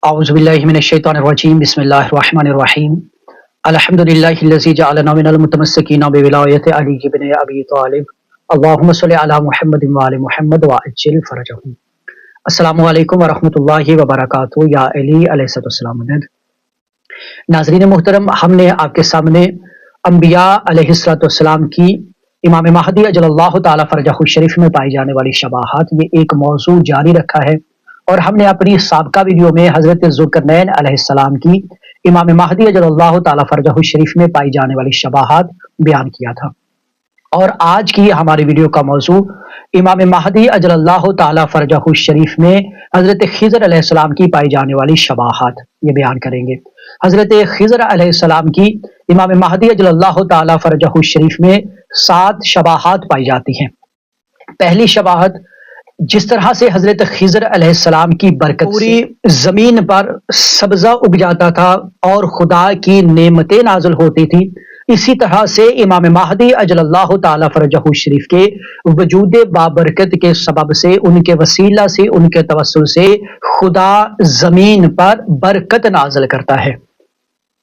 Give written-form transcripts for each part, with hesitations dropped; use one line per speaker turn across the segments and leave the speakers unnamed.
أعوذ بالله من الشيطان الرجيم بسم الله الرحمن الرحيم الحمد لله الذي جعلنا من المتمسكين بولاية علي بن أبي طالب اللهم صل على محمد وعلى محمد وعجل فرجهم. السلام علیکم ورحمۃ اللہ وبرکاتہ. یا علی علیہ السلام. ناظرین محترم، ہم نے آپ کے سامنے انبیاء علیہ السلام کی امام مہدی اجل اللہ تعالیٰ فرجہ الشریف میں پائی جانے والی شباہات، یہ ایک موضوع جاری رکھا ہے، اور ہم نے اپنی سابقہ ویڈیو میں حضرت ذوالقرنین علیہ السلام کی امام مہدی اجل اللہ تعالیٰ فرجہ الشریف میں پائی جانے والی شباہات بیان کیا تھا، اور آج کی ہماری ویڈیو کا موضوع امام مہدی اجل اللہ تعالیٰ فرجہ الشریف میں حضرت خضر علیہ السلام کی پائی جانے والی شباہات یہ بیان کریں گے. حضرت خضر علیہ السلام کی امام مہدی اجل اللہ تعالیٰ فرجہ الشریف میں 7 شباہات پائی جاتی ہیں. پہلی شباہت، جس طرح سے حضرت خضر علیہ السلام کی برکت پوری زمین پر سبزہ اگ جاتا تھا اور خدا کی نعمتیں نازل ہوتی تھی، اسی طرح سے امام مہدی اجل اللہ تعالیٰ فرجہ الشریف کے وجود بابرکت کے سبب سے، ان کے وسیلہ سے، ان کے توسل سے خدا زمین پر برکت نازل کرتا ہے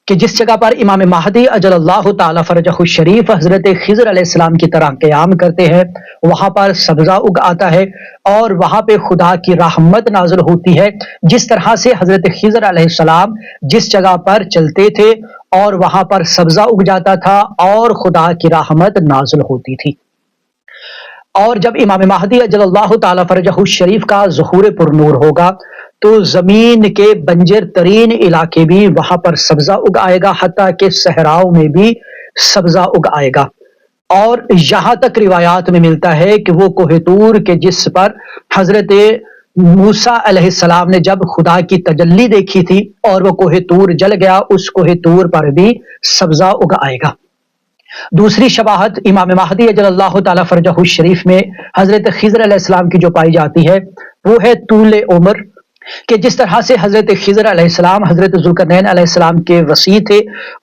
کہ جس جگہ پر امام مہدی اجل اللہ تعالیٰ فرجہ الشریف حضرت خضر علیہ السلام کی طرح قیام کرتے ہیں، وہاں پر سبزہ اگ آتا ہے اور وہاں پہ خدا کی رحمت نازل ہوتی ہے. جس طرح سے حضرت خضر علیہ السلام جس جگہ پر چلتے تھے اور وہاں پر سبزہ اگ جاتا تھا اور خدا کی رحمت نازل ہوتی تھی. اور جب امام مہدی اجل اللہ تعالیٰ فرجہ الشریف کا ظہور پر نور ہوگا تو زمین کے بنجر ترین علاقے بھی وہاں پر سبزہ اگ آئے گا، حتیٰ کہ صحراؤں میں بھی سبزہ اگ آئے گا. اور یہاں تک روایات میں ملتا ہے کہ وہ کوہ طور کے جس پر حضرت موسیٰ علیہ السلام نے جب خدا کی تجلی دیکھی تھی اور وہ کوہ طور جل گیا، اس کوہ طور پر بھی سبزہ اگ آئے گا. دوسری شباہت امام مہدی اجل اللہ تعالیٰ فرجہ الشریف میں حضرت خضر علیہ السلام کی جو پائی جاتی ہے وہ ہے طول عمر، کہ جس طرح سے حضرت خضر علیہ السلام حضرت ذوالقرنین علیہ السلام کے وصی تھے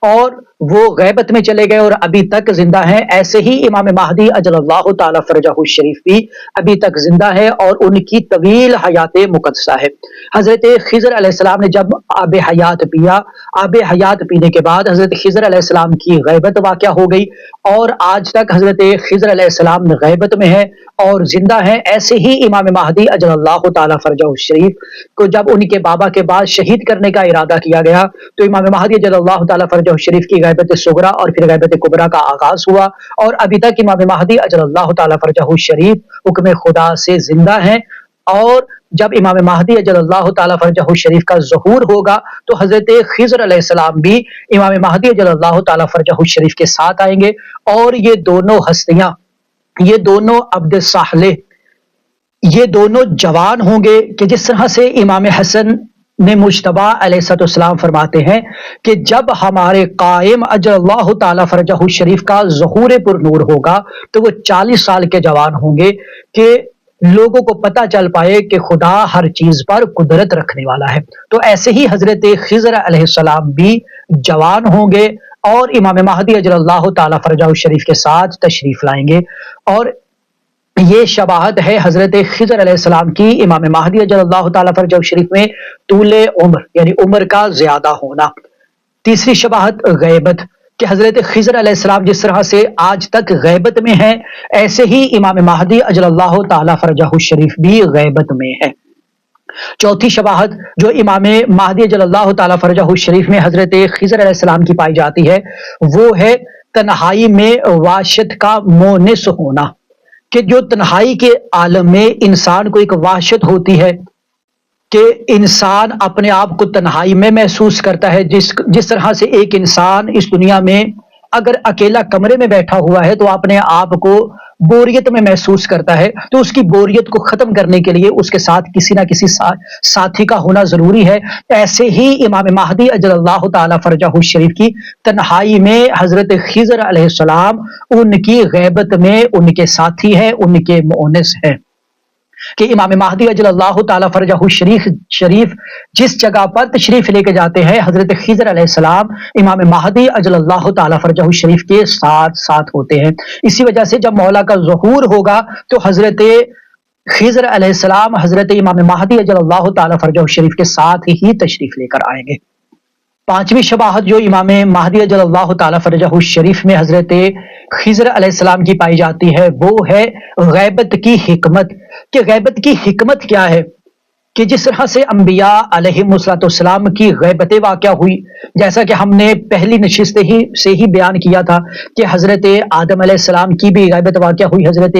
اور وہ غیبت میں چلے گئے اور ابھی تک زندہ ہیں، ایسے ہی امام مہدی اجل اللہ تعالیٰ فرجہ الشریف بھی ابھی تک زندہ ہے اور ان کی طویل حیات مقدسہ ہے. حضرت خضر علیہ السلام نے جب آب حیات پیا، آب حیات پینے کے بعد حضرت خضر علیہ السلام کی غیبت واقع ہو گئی اور آج تک حضرت خضر علیہ السلام غیبت میں ہے اور زندہ ہیں. ایسے ہی امام مہدی اجل اللہ تعالیٰ فرجہ الشریف کو جب ان کے بابا کے بعد شہید کرنے کا ارادہ کیا گیا تو امام مہدی اجل اللہ تعالیٰ فرجہ الشریف کی غیبت صغرا اور پھر غیبت کبرا کا آغاز ہوا، اور ابھی تک امام مہدی اجل اللہ تعالیٰ فرجہ الشریف حکم خدا سے زندہ ہیں. اور جب امام مہدی اجل اللہ تعالیٰ فرجہ الشریف کا ظہور ہوگا تو حضرت خضر علیہ السلام بھی امام مہدی اجل اللہ تعالیٰ فرجہ الشریف کے ساتھ آئیں گے، اور یہ دونوں ہستیاں، یہ دونوں عبد صالح، یہ دونوں جوان ہوں گے کہ جس طرح سے امام حسن نے مجتبی علیہ السلام فرماتے ہیں کہ جب ہمارے قائم اجل اللہ تعالیٰ فرجہ الشریف کا ظہور پر نور ہوگا تو وہ 40 سال کے جوان ہوں گے کہ لوگوں کو پتہ چل پائے کہ خدا ہر چیز پر قدرت رکھنے والا ہے. تو ایسے ہی حضرت خضر علیہ السلام بھی جوان ہوں گے اور امام مہدی اجل اللہ تعالیٰ فرجہ الشریف کے ساتھ تشریف لائیں گے. اور یہ شباہت ہے حضرت خضر علیہ السلام کی امام مہدی اجل اللہ تعالیٰ فرجہ الشریف میں طول عمر یعنی عمر کا زیادہ ہونا. تیسری شباہت غیبت، کہ حضرت خضر علیہ السلام جس طرح سے آج تک غیبت میں ہیں ایسے ہی امام مہدی اجل اللہ تعالیٰ فرجہ الشریف بھی غیبت میں ہے. چوتھی شباہت جو امام مہدی اجل اللہ تعالیٰ فرجہ الشریف میں حضرت خضر علیہ السلام کی پائی جاتی ہے وہ ہے تنہائی میں وحشت کا مونس ہونا، کہ جو تنہائی کے عالم میں انسان کو ایک وحشت ہوتی ہے کہ انسان اپنے آپ کو تنہائی میں محسوس کرتا ہے. جس طرح سے ایک انسان اس دنیا میں اگر اکیلا کمرے میں بیٹھا ہوا ہے تو اپنے آپ کو بوریت میں محسوس کرتا ہے، تو اس کی بوریت کو ختم کرنے کے لیے اس کے ساتھ کسی نہ کسی ساتھی کا ہونا ضروری ہے. ایسے ہی امام مہدی اجل اللہ تعالیٰ فرجہ الشریف کی تنہائی میں حضرت خضر علیہ السلام ان کی غیبت میں ان کے ساتھی ہیں، ان کے مؤنس ہیں. کہ امام مہدی اجل اللہ تعالیٰ فرجہ شریف جس جگہ پر تشریف لے کے جاتے ہیں حضرت خضر علیہ السلام امام مہدی اجل اللہ تعالیٰ فرجہ شریف کے ساتھ ہوتے ہیں. اسی وجہ سے جب مولا کا ظہور ہوگا تو حضرت خضر علیہ السلام حضرت امام مہدی اجل اللہ تعالی فرجہ شریف کے ساتھ ہی تشریف لے کر آئیں گے۔ پانچویں شباہت جو امام مہدی اجل اللہ تعالی فرجہ شریف میں حضرت خضر علیہ السلام کی پائی جاتی ہے وہ ہے غیبت کی حکمت، کہ غیبت کی حکمت کیا ہے، کہ جس طرح سے انبیاء علیہ السلام کی غیبتیں واقع ہوئی، جیسا کہ ہم نے پہلی نشست سے ہی بیان کیا تھا کہ حضرت آدم علیہ السلام کی بھی غیبت واقع ہوئی، حضرت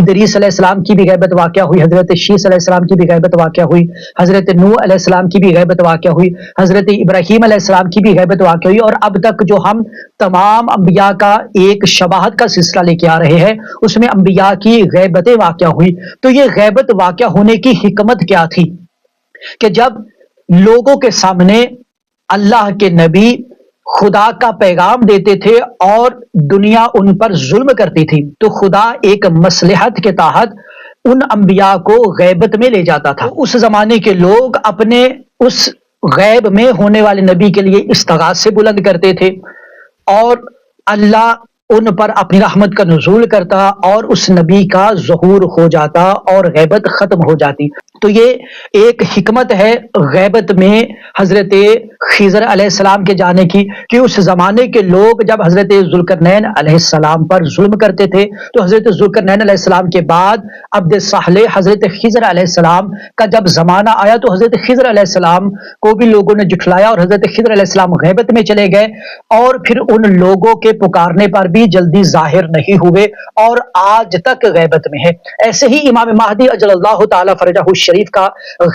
ادریس علیہ السلام کی بھی غیبت واقع ہوئی، حضرت شیس علیہ السلام کی بھی غیبت واقع ہوئی، حضرت نوح علیہ السلام کی بھی غیبت واقع ہوئی، حضرت ابراہیم علیہ السلام کی بھی غیبت واقع ہوئی، اور اب تک جو ہم تمام انبیاء کا ایک شباہت کا سلسلہ لے کے آ رہے ہیں اس میں انبیاء کی غیبتیں واقع ہوئی۔ تو یہ غیبت واقع ہونے کی حکمت کیا تھی کہ جب لوگوں کے سامنے اللہ کے نبی خدا کا پیغام دیتے تھے اور دنیا ان پر ظلم کرتی تھی تو خدا ایک مصلحت کے تحت ان انبیاء کو غیبت میں لے جاتا تھا۔ اس زمانے کے لوگ اپنے اس غیب میں ہونے والے نبی کے لیے استغاثے بلند کرتے تھے اور اللہ ان پر اپنی رحمت کا نزول کرتا اور اس نبی کا ظہور ہو جاتا اور غیبت ختم ہو جاتی۔ تو یہ ایک حکمت ہے غیبت میں حضرت خضر علیہ السلام کے جانے کی، کہ اس زمانے کے لوگ جب حضرت ذوالقرنین علیہ السلام پر ظلم کرتے تھے تو حضرت ذوالقرنین علیہ السلام کے بعد عبد صالح حضرت خضر علیہ السلام کا جب زمانہ آیا تو حضرت خضر علیہ السلام کو بھی لوگوں نے جھٹلایا اور حضرت خضر علیہ السلام غیبت میں چلے گئے اور پھر ان لوگوں کے پکارنے پر بھی جلدی ظاہر نہیں ہوئے اور آج تک غیبت میں ہے۔ ایسے ہی امام مہدی اجل اللہ تعالی فرجہ شریف کا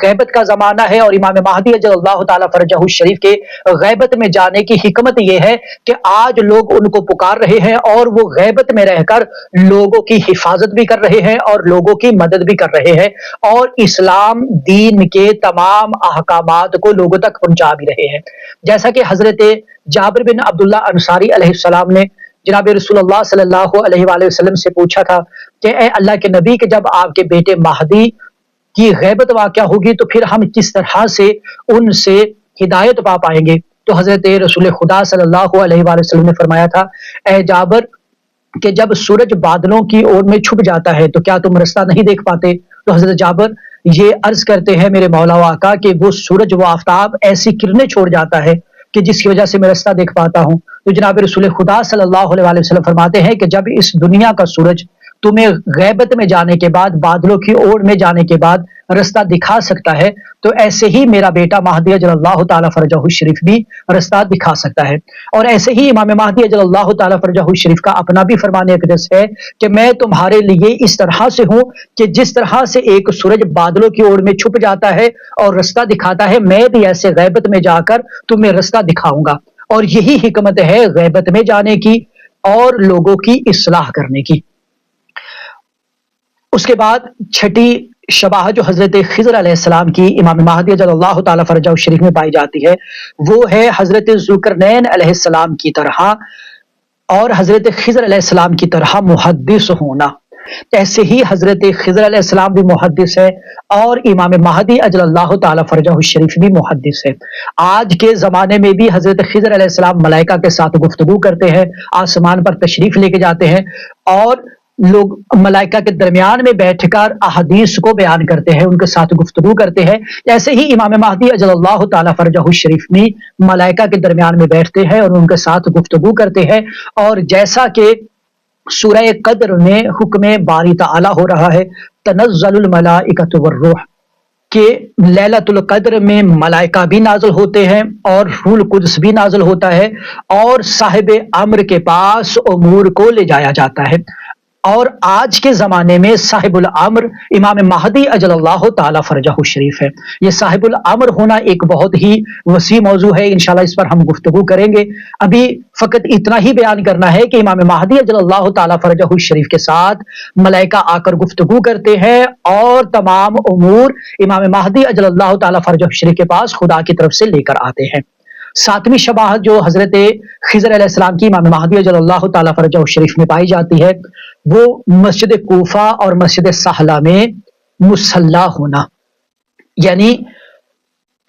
غیبت کا زمانہ ہے، اور امام مہدی اجل اللہ تعالی فرجہ شریف کے غیبت میں جانے کی حکمت یہ ہے کہ آج لوگ ان کو پکار رہے ہیں اور وہ غیبت میں رہ کر لوگوں کی حفاظت بھی کر رہے ہیں اور لوگوں کی مدد بھی کر رہے ہیں اور اسلام دین کے تمام احکامات کو لوگوں تک پہنچا بھی رہے ہیں۔ جیسا کہ حضرت جابر بن عبداللہ انصاری علیہ السلام نے جناب رسول اللہ صلی اللہ علیہ وآلہ وسلم سے پوچھا تھا کہ اے اللہ کے نبی کہ جب آپ کے بیٹے مہدی کی غیبت واقع ہوگی تو پھر ہم کس طرح سے ان سے ہدایت پا پائیں گے؟ تو حضرت رسول خدا صلی اللہ علیہ وآلہ وسلم نے فرمایا تھا اے جابر کہ جب سورج بادلوں کی اور میں چھپ جاتا ہے تو کیا تم رستہ نہیں دیکھ پاتے؟ تو حضرت جابر یہ عرض کرتے ہیں میرے مولا و آقا کہ وہ سورج و آفتاب ایسی کرنیں چھوڑ جاتا ہے کہ جس کی وجہ سے میں رستہ دیکھ پاتا ہوں۔ تو جناب رسول خدا صلی اللہ علیہ وآلہ وسلم فرماتے ہیں کہ جب اس دنیا کا سورج تمہیں غیبت میں جانے کے بعد بادلوں کی اوڑ میں جانے کے بعد رستہ دکھا سکتا ہے تو ایسے ہی میرا بیٹا مہدی اجل اللہ تعالی فرجہ شریف بھی رستہ دکھا سکتا ہے۔ اور ایسے ہی امام مہدی اجل اللہ تعالی فرجہ شریف کا اپنا بھی فرمان اقدس ہے کہ میں تمہارے لیے اس طرح سے ہوں کہ جس طرح سے ایک سورج بادلوں کی اوڑ میں چھپ جاتا ہے اور رستہ دکھاتا ہے میں بھی ایسے غیبت میں جا کر تمہیں رستہ دکھاؤں گا۔ اور یہی حکمت ہے غیبت میں جانے کی اور لوگوں کی اصلاح کرنے کی۔ اس کے بعد چھٹی شباہت جو حضرت خضر علیہ السلام کی امام مہدی اجل اللہ تعالی فرجہ شریف میں پائی جاتی ہے وہ ہے حضرت ذوالقرنین علیہ السلام کی طرح اور حضرت خضر علیہ السلام کی طرح محدث ہونا۔ ایسے ہی حضرت خضر علیہ السلام بھی محدث ہے اور امام مہدی اجل اللہ تعالی فرجہ شریف بھی محدث ہے۔ آج کے زمانے میں بھی حضرت خضر علیہ السلام ملائکہ کے ساتھ گفتگو کرتے ہیں، آسمان پر تشریف لے کے جاتے ہیں اور لوگ ملائکہ کے درمیان میں بیٹھ کر احادیث کو بیان کرتے ہیں، ان کے ساتھ گفتگو کرتے ہیں۔ ایسے ہی امام مہدی اجل اللہ تعالی فرجہ شریف بھی ملائکہ کے درمیان میں بیٹھتے ہیں اور ان کے ساتھ گفتگو کرتے ہیں، اور جیسا کہ سورہ قدر میں حکم باری تعالی ہو رہا ہے تنزل الملائکۃ والروح کہ لیلۃ القدر میں ملائکہ بھی نازل ہوتے ہیں اور روح القدس بھی نازل ہوتا ہے اور صاحب امر کے پاس امور کو لے جایا جاتا ہے۔ اور آج کے زمانے میں صاحب الامر امام مہدی اجل اللہ تعالی فرجہ شریف ہے۔ یہ صاحب الامر ہونا ایک بہت ہی وسیع موضوع ہے، انشاءاللہ اس پر ہم گفتگو کریں گے۔ ابھی فقط اتنا ہی بیان کرنا ہے کہ امام مہدی اجل اللہ تعالی فرجہ شریف کے ساتھ ملائکہ آ کر گفتگو کرتے ہیں اور تمام امور امام مہدی اجل اللہ تعالی فرجہ شریف کے پاس خدا کی طرف سے لے کر آتے ہیں۔ ساتویں شباہت جو حضرت خضر علیہ السلام کی امام مہدی اجل اللہ تعالی فرجہ شریف میں پائی جاتی ہے وہ مسجد کوفہ اور مسجد سہلہ میں مصلی ہونا، یعنی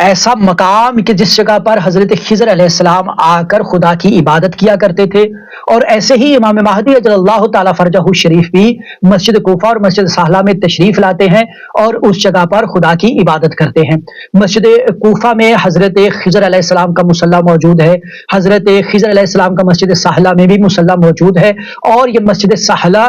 ایسا مقام کہ جس جگہ پر حضرت خضر علیہ السلام آ کر خدا کی عبادت کیا کرتے تھے، اور ایسے ہی امام مہدی اجل اللہ تعالیٰ فرجہ شریف بھی مسجد کوفہ اور مسجد سہلہ میں تشریف لاتے ہیں اور اس جگہ پر خدا کی عبادت کرتے ہیں۔ مسجد کوفہ میں حضرت خضر علیہ السلام کا مصلی موجود ہے، حضرت خضر علیہ السلام کا مسجد سہلہ میں بھی مصلی موجود ہے، اور یہ مسجد سہلہ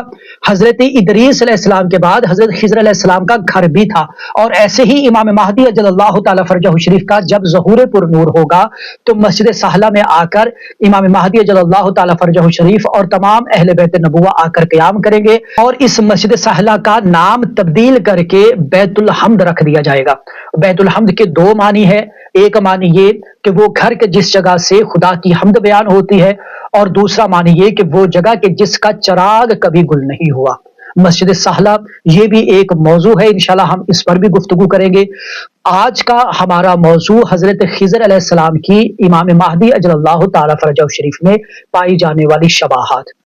حضرت ادریس علیہ السلام کے بعد حضرت خضر علیہ السلام کا گھر بھی تھا۔ اور ایسے ہی امام مہدی اجل اللہ تعالیٰ فرجہ شریف کا جب ظہور پر نور ہوگا تو مسجد سہلہ میں آ کر امام مہدی اجل اللہ تعالیٰ فرجہ شریف اور تمام اہل بیت نبوہ آ کر قیام کریں گے، اور اس مسجد سہلہ کا نام تبدیل کر کے بیت الحمد رکھ دیا جائے گا۔ بیت الحمد کے دو معنی ہے، ایک معنی یہ کہ وہ گھر کے جس جگہ سے خدا کی حمد بیان ہوتی ہے، اور دوسرا معنی یہ کہ وہ جگہ کے جس کا چراغ کبھی گل نہیں ہوا۔ مسجد سہلہ یہ بھی ایک موضوع ہے، انشاءاللہ ہم اس پر بھی گفتگو کریں گے۔ آج کا ہمارا موضوع حضرت خضر علیہ السلام کی امام مہدی اجل اللہ تعالیٰ فرجہ شریف میں پائی جانے والی شباہات۔